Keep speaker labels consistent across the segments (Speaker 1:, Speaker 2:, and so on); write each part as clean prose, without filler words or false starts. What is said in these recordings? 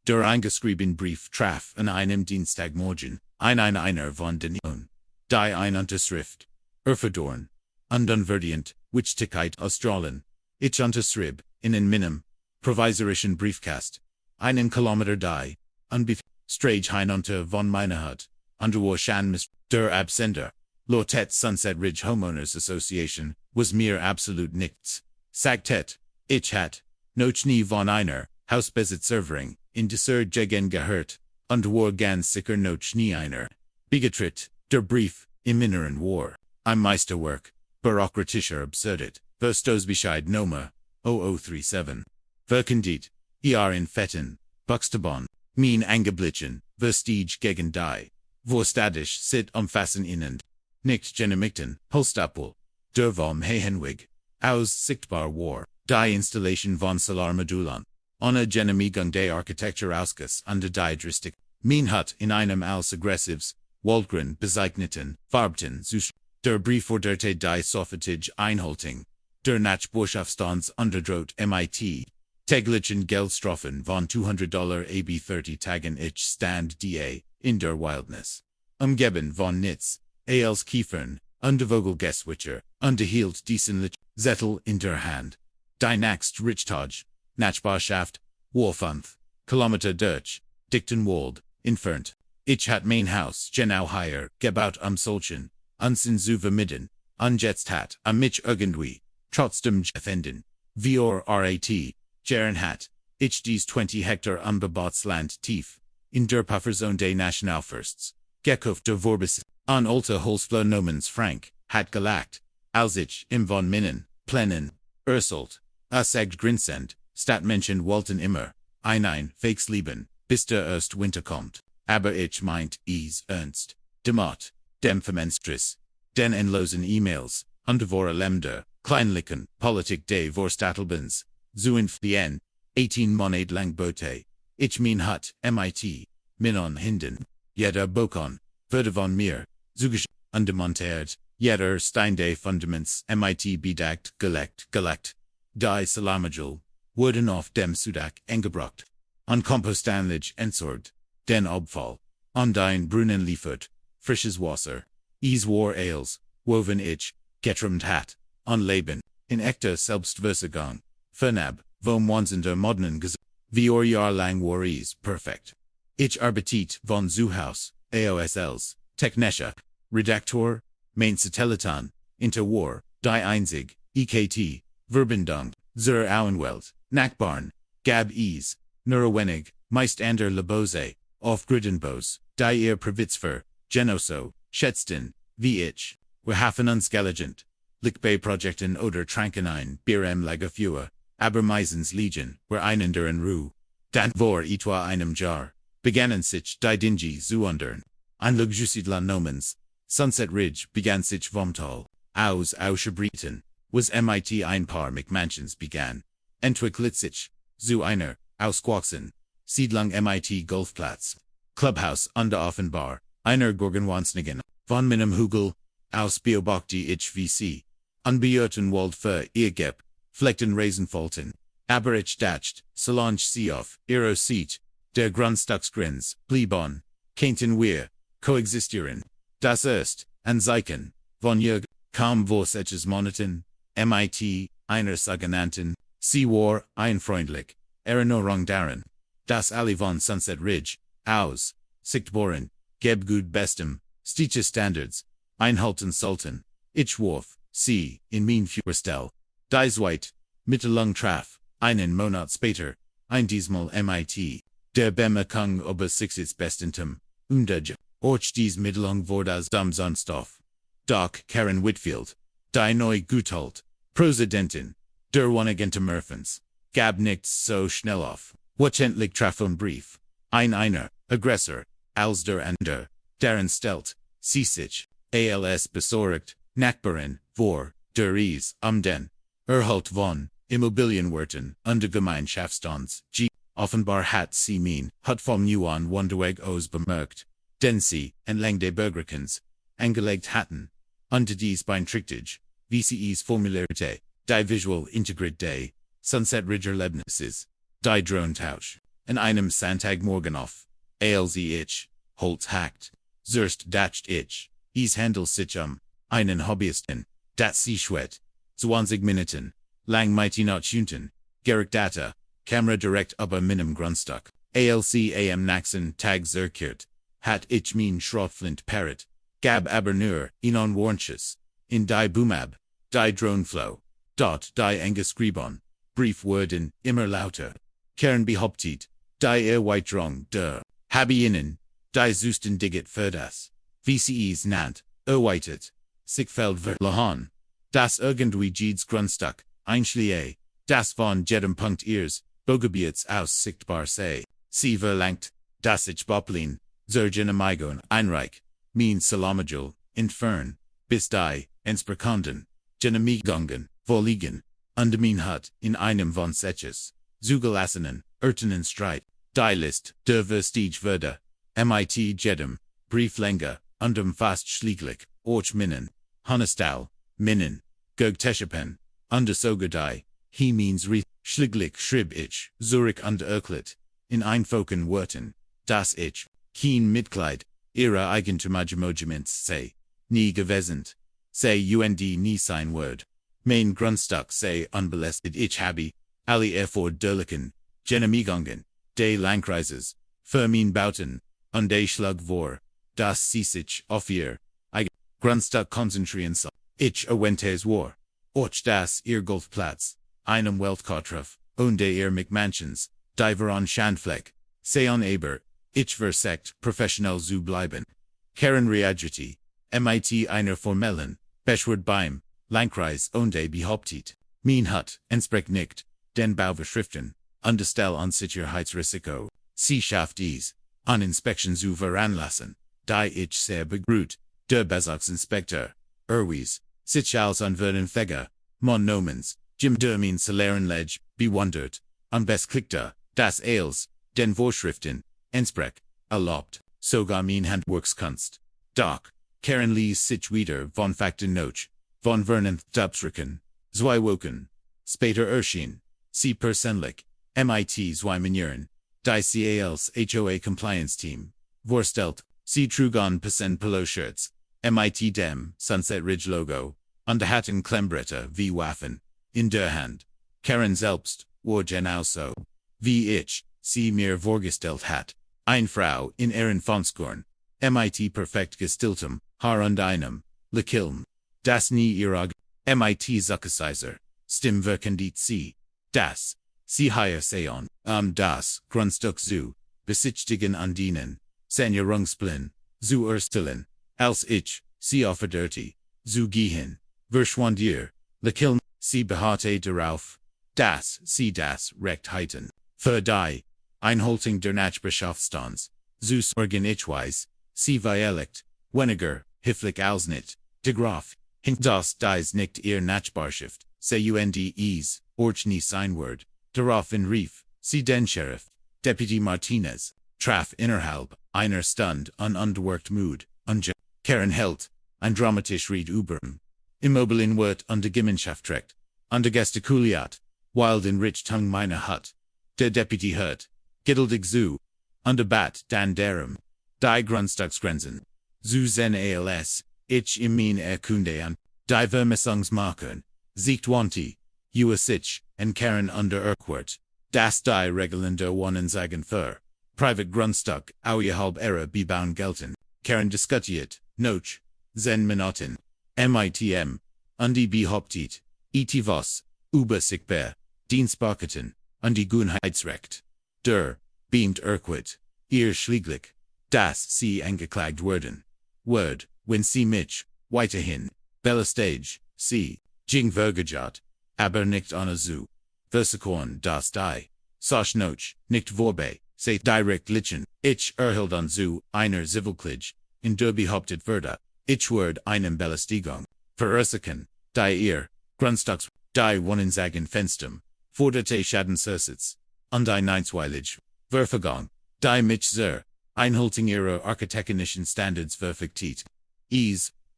Speaker 1: Der eingeschrieben Brief traf an einem Dienstagmorgen, einer von den die Unterschrift, Verdoorn, unverdiend, Wichtigkeit Australien, ich unterschrieb, in meinem, provisorischen Briefkast, einen Kilometer die, Strage hinunter von meiner Hütte, wo Shan der Absender, Lotet Sunset Ridge Homeowners Association, was mir absolut nichts, sagtet, ich hat, noch nie von einer, Hausbesitzervering, in dieser Gegend gehört, war ganz sicher noch nie einer, begetritt, der Brief, im Inneren war, ein Meisterwerk, bürokratischer Absurdität, Verstoßbescheid Nummer, 0037, verkündigt, in Fetten, Buxtehude, mein Angeblichen, Vestige gegen die, vorstadisch sit umfassen innen, nicht genehmigten, Holstapel, der vom Hehenwig, aus sichtbar war, die Installation von Solarmodulen, ohne Genehmigung der Architektur-Ausschuss und die Dristik, mein Hut in einem als aggressives, Waldgrün bezeichneten, Farbten, der Brief forderte die Sofortige Einhaltung, der Nachbarschaftsstands unterdroht MIT, täglichen Geldstrafen von $200 ab 30 Tagen ich stand da, in der Wildnis. Umgeben von nichts, als Kiefern, Vogelgeswitcher, hielt diesen Zettel in der Hand. Die nächst Richtag, Nachbarschaft, war 5 Kilometer durch, dichten Wald, entfernt. Ich hat mein Haus genau hier gebaut solchen, sind zu vermieden, jetzt hat mich irgendwie, trotzdem finden, wir rat, Jahren hat, ich dies 20 Hektar unbebautes Land tief, in der Pufferzone des Nationalforsts, gekauft der Vorbesitz, an alte Holzflur Frank, hat gelagt, als ich im von Minnen, Plänen, erzählt, sagt grinsend, Stadtmenschen wollten immer, ein fakes Leben, bis der erst Winter kommt, aber ich meint is ernst, demot, dem Vermenstris, den endlosen E-Mails, vore Länder, kleinlichen, Politik des Vorstadtelbens, zu inflien, 18 Monat lang Baute, ich mein Hut, MIT, Minon Hinden, jeder Bokon, wurde von mir, zugesch, demontiert, jeder Stein des Fundaments, MIT bedeckt, gelegt, die Salamagel, wurden auf dem Sudak eingebracht, kompostanlich entsorgt, den Abfall, den Brunnen liefert, frisches Wasser, is war Ales, woven ich, getrimmt hat, Leben, in echter Selbstversorgung, fernab, vom Wansender modernen wir Jahr lang war is perfekt. Ich arbeitet von zu Haus, AOSLs, technischer, Redaktor, mein Satellitan, interwar, die einzig, EKT, Verbindung, zur Auenwelt, Nachbarn, gab es, nur wenig, meist ander Labose, auf Gridenbos, die ihr Privatsphäre, genoso, schätzten, wie ich, wir haben uns gelegent, bei Projekten oder tranken ein, Bier Lagafua, aber meistens Legion, wir einen der Ruhe. Dann vor etwa einem Jahr, begannen sich die Dinge zu ändern. Ein Luxusidler namens Sunset Ridge begann sich vom Tal, aus Ausgebriten, was MIT ein paar McMansions begann, entwickelt sich, zu einer, ausgewachsen, Siedlung MIT Golfplatz, Clubhaus und offenbar, einer Gorgonwansnigen, von meinem Hügel, aus beobachte ich VC, unbeirrten Wald für ihr Geb, fleckten Raisenfolten, aber ich dacht, Solange sie auf, ihrer Seat, der Grundstücksgrins, blieben, könnten wir, koexistieren, das ist, ein Zeichen, von ihr, kaum was etwas Monaten, MIT, einer sogenannten, sie war, freundlich, Erinnerung daran, das alle von Sunset Ridge, aus, sichtbaren, geb gut bestem, stiche Standards, einhalten sollten, ich warf, sie, in mein Führerstel, die Zweit, mittellang traf, einen Monat später, diesmal MIT, der Bemerkung über Sixes bestentem, och dies mittellang vor das Samsonstoff. Doch Karen Whitfield, die neu Gutalt, Präsidentin, der Wanagente Murphens, gab nichts so schnell auf, wachentlich traf Brief, einer, Aggressor, als der andere, deren stellt, sie sich, als besorgt, Nachbarin, vor, der is, den, Erhalt von, Immobilienwerten, Gemeinschaftsstands, offenbar hat sie mein, Hut vom Yuan Wonderweg aus bemerkt, den sie, entlang der Bergrekens, angelegt hatten, dies beeinträchtigt, wie sie es formulierte, die Visual Integrit des, Sunset Ridge Erlebnisses, die Drohntausch, in einem Santag Morgen auf, als ich, Holz hackt, Zurst dacht ich, handel sich einen Hobbyisten, dat sie schwet, 20 Minuten, lang mighty not junten, Gerig data, Camera direct aber minim Grundstück, am naxen tag zerkert, hat ich mein Schrotflint parrot, gab aber nur, on warnches, in die Boomab, die Droneflow, dot die angeschrieben, brief worden, immer lauter, Karen behauptet, die White der, habe innen, die Zusten digit verdas, VCEs nannt, erweitet, Siegfeld verlohan, das irgendwie jedes Grundstück, einschlie, das von jedem Punkt ihres, Bogebiets aus sichtbar sei, sie verlangt, dass ich Boplin, Zergen Amigon, Einreich, mein Salamajul, Infern, bis die, Ensperkonden, Genemigungen, Vorliegen, und mein Hut, in einem von Setches, Zugelassenen, Ertenen Streit, die List, der Vestige Würde, mit jedem, Brieflänger, fast schlieglich, Och Minnen, Honestal, Minnen, Gogteschapen, Sogadei, he means schlieglich schrieb ich, Zurich und Erklet, in einfoken Worten, das ich, kein Mitglied, ihrer Eigentumsmogiments sei, nie gewesen, sei nie sein Word, mein Grundstück sei unbelästigt ich habe, alle erforderlichen, Genemigungen, de Landkreises, für mein Bauten, und de Schlag vor, das sie sich auf ihr, Grundstück konzentrieren soll, ich erwentes war, och das ihr Golfplatz, einem Weltkartruf, und ihr McMansions, die veron Schandfleck, seon aber, ich versekt, professionell zu bleiben. Karen reagiti, mit einer formellen, Beschword beim, Landkreis onde behauptet, mein Hut, entspricht nicht, den Bauvorschriften, Stell an Sicherheitsrisiko, sie schafft dies, an Inspection zu veranlassen, die ich sehr begrüßt, der Bezirksinspektor, Erwies, sich als Anwärtenfäger, mon nomens, Jim der mein Salarenlege, bewundert, besklickter, das als, den Vorschriften, entspricht, erlaubt, sogar mein Handwerkskunst. Doch, Karen ließ sich wieder von Fakten noch, von Vernon Dubsricken, zwei Wochen, später erschien, sie persönlich, mit zwei Manieren, die sie als HOA Compliance Team, vorstellt, sie trugen Polo-Shirts, mit dem Sunset Ridge Logo, und hatten Klemmbretter wie Waffen, in der Hand. Karen selbst, war genauso, wie ich, sie mir vorgestellt hat, eine Frau in ihren Fondskorn, mit perfekt gestilltem, Haar und einem, Lekilm, das nie ihrer, mit Zuckersizer, stimmwirkend sie, das, sie hier seon, das, Grundstück zu, besichtigen und dienen, Sanierungsplin, zu erstellen, als ich, sie offerderte, zu gehen, verschwand Lekilm, sie beharrte darauf, dass sie das Recht hatten, für die Einhaltung der Nachbarschaftsstands, zu sorgen ich weiß, sie verelegt, weniger, hilflich als nicht, de Graf, hint das dies nicht ihr Nachbarschaft, seundes, orch nie sein Word, darauf in rief, sie den Sheriff, Deputy Martinez, traf innerhalb, einer Stund an underworked Mood, Karen hält, ein dramatisch Ried überm, Immobilien wird an der Gemeinschaft recht, an der gestikuliert, wild in rich tongue meine Hut, der Deputy hört, geduldig zu, an der Bat dan derum, die Grundstücksgrenzen, zu zen als, ich im mein erkunde an, die Vermessungsmarken, siegt wanti, sich, en Karen under Urquhart, das die Regeln der Wohnen sagen für, private Grundstück, außerhalb ihrer bebauen gelten, Karen diskutiert, noch, zen Minuten, mitm, und die behauptet, was, über sichtbar, Dienstbarkeiten, und die Gunheitsrecht, der, beamt Urquhart, ihr schlieglich, dass sie angeklagt wurden, Word, wenn sie mich, weiterhin, belästigt, sie, ging vergejat, aber nicht ohne zu, versuchen das die, sach noch, nicht vorbei, se direkt lichen, ich erhielt an zu, einer Zivilklage, in der behauptet wurde, ich werde einem Belästigung, verursachen, die ihr, Grundstücks, die Wohnen sagen Fenstum, forderte Schadensersatz, und die Neinsweilig, Verfügung, die mich zur Einhaltung ihrer architektonischen Standards verpflichtet,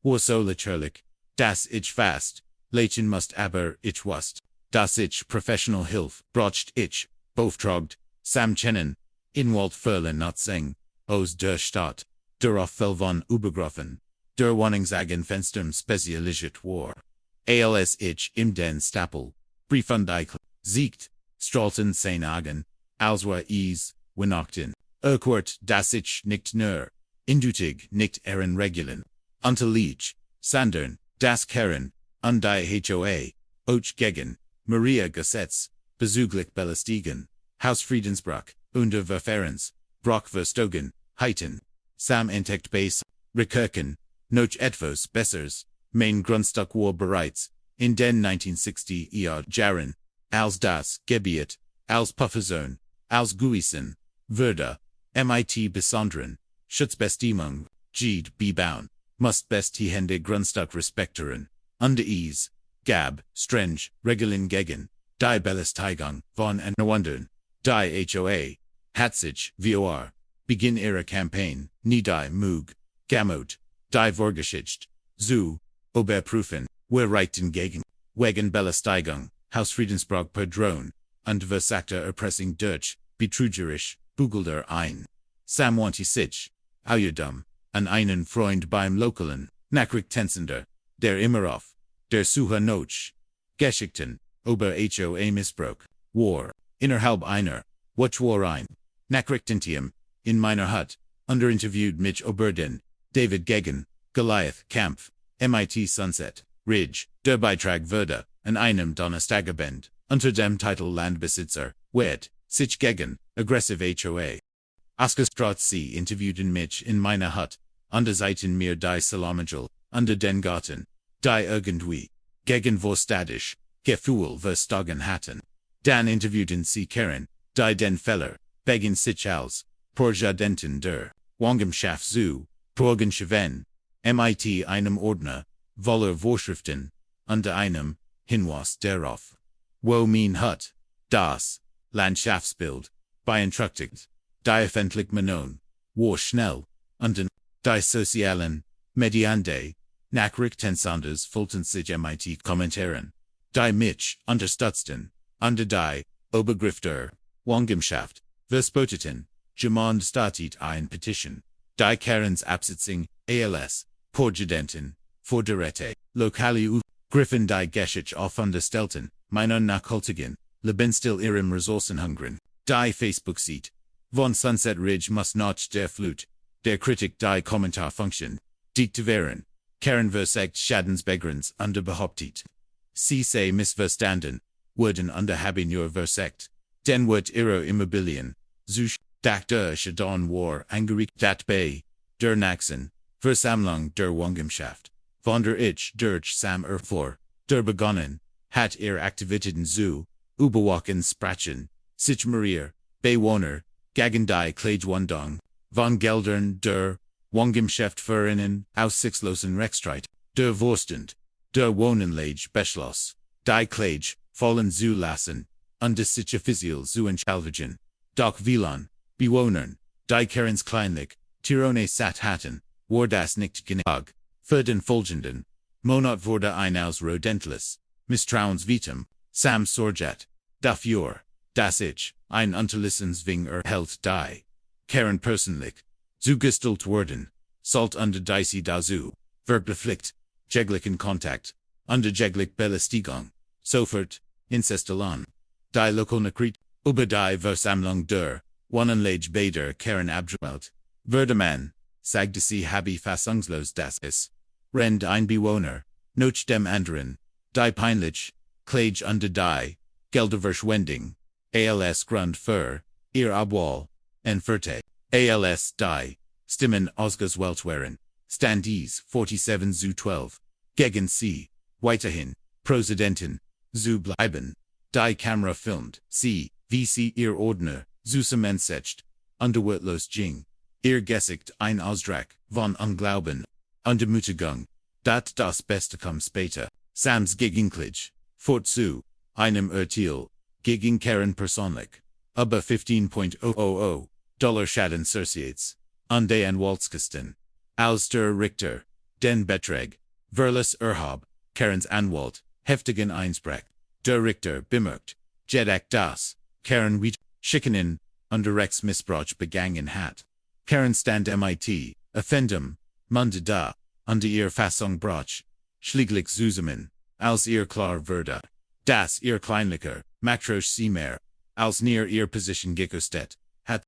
Speaker 1: war so lächerlich, dass ich fast, lächeln musste aber ich wusste, dass ich professional Hilfe brauchte ich, beauftragt, Sam Chennen, Inwald Verlen Nutzing, Aus der Stadt, der Offel von Übergriffen, der Wohnungseigenfenstern Spezialisiert war. Als ich im den Stapel, Briefandijk, siegt, Stralten sein Agen, als war is, Weihnachten, Urquart das ich nicht nur, indutig nicht ehren Regeln, unterlieg, Sandern, das Karen, und die HOA, och gegen, Maria Gesetz, bezüglich Belästigen, Hausfriedensbruch, und Verfahrens, Brockverstogen, Heiten, Sam entdeckt Base, Rekirken, noch etwas Bessers, mein Grundstück war bereits, in den 1960 Jahren, als das Gebiet, als Pufferzone, als Guisen, würde, mit besonderen, Schutzbestimmung, bebauen, must bestehende Grundstück respektieren, unter es, gab, strenge, Regeln gegen, die Belästigung von Anwandern, die HOA, hat sich, vor, Beginn ihrer Kampagne, nie die Mug, Gamut, die Vorgeschichte, zu, überprüfen, wer reiten gegen, wegen Belästigung, Hausfriedensbruch per Drone, und versagter Erpressung durch, betrügerisch, Bugelder ein. Sam sich, Audum, an einen Freund beim Lokalen, Nachrichtensender, der immer auf, der Suche noch, Geschichten, über HOA Missbrauch, war, innerhalb einer, watch war ein, Nachrichtentium, in meiner Hut, interviewed mich über den, David gegen, Goliath, Kampf, MIT Sunset, Ridge, der Beitrag würde, an einem Donnerstagabend, unter dem Titel Landbesitzer, sich gegen, aggressive HOA. Oscar Strozzi interviewten mich in meiner Hut, anderseiten mir die Salamangel, unter den Garten, die irgendwie, gegen vorstadisch, Gefühl verstogen hatten. Dann interviewten sie Karen, die den Feller, wegen sich als, Porjadenten der, Wangemschaft zu, Porgenscheven, mit einem Ordner, voller Vorschriften, unter einem, Hinweis darauf, wo mein Hut, das, Landschaftsbild, beeinträchtigt, die öffentliche Meinung, war schnell, und die sozialen, Mediande, Nachrichtensenders fühlten sich mit Kommentaren, die mich unterstützten, unter die, Obergriff der, Wangemschaft, verspotteten, Jemand startet ein Petition, die Karens Absitzung, als, Porjadenten, Forderete, Lokale Griffen die Geschichte auf unterstellten, meiner nachhaltigen, Lebensstil ihrem Ressourcenhungern, die Facebook sieht, von Sunset Ridge muss nach der Flut, der Kritik die Kommentarfunktion, diktivieren, Karen versagt Schadensbegrenzung und behauptet, sie sei missverstanden, wurden und haben nur versagt, denn wird ihre Immobilien, such, der Schaden war angerichtet dat bei, der Nachsen, Versammlung der Wangemschaft, von der ich durch Sam vor, der begonnen, hat Aktivitäten zu, überwachen sprachen, sich Maria, Bewohner, gegen die Klagewandung, von Geldern der, Wangemschaft verinnen, aussichtslosen Rechtsstreit, der Vorstand, der Wohnenlage beschloss, die Klage, fallen zu lassen, und sich offiziell zu entschuldigen, doch Wielan, Bewohnern, die Karens kleinlich, Tirone satt hatten, war das nicht genug, für den folgenden Monat wurde ein aus Rodentles, Misstrauensvotum, Sam sorgt, dafür, dass ich, ein Unterlassenswing erhält die, Karen persönlich, zugestellt worden, sollt unter die dazu, verpflichtet, jeglichen Kontakt, unter jeglich Belästigung, sofort, incestellan, die Lokalnachricht, über die Versammlung der, Wohnenlage bei der Karen abgemeldet, würde man, sagte sie habe fassungslos das ist, rennt ein Bewohner, noch dem anderen, die peinlich, klage unter die, Gelderverschwendung, als Grund für, ihr Obwohl, entferte, als die, Stimmen ausgewählt waren, stand dies 47 zu 12, gegen sie, weiterhin, Präsidentin, zu bleiben, die Kamera filmt, sie, wie sie ihr Ordner, zusammensetzt, unterwirtlos ging, ihr Gesicht ein Ausdruck, von Unglauben, und Ermutigung, dat das Beste kommt später, Sams Gegenklage, fortzu, einem Urteil, gegen Karen persönlich, über $15,000 Schaden Associates, und den Anwaltskosten, als der Richter, den Betrag, Verles Erhab, Karens Anwalt, heftigen Einspruch, der Richter bemerkt, jedak das, Karen Schickenen, under Rex Missbrauch begangen hat. Karen stand mit, offendum, munde da, unter ihr Fassung brach, schlieglich zusammen, als ihr klar wurde, dass ihr Kleinlicher, makrosch sie mehr, als near ihr Position gekostet, hat,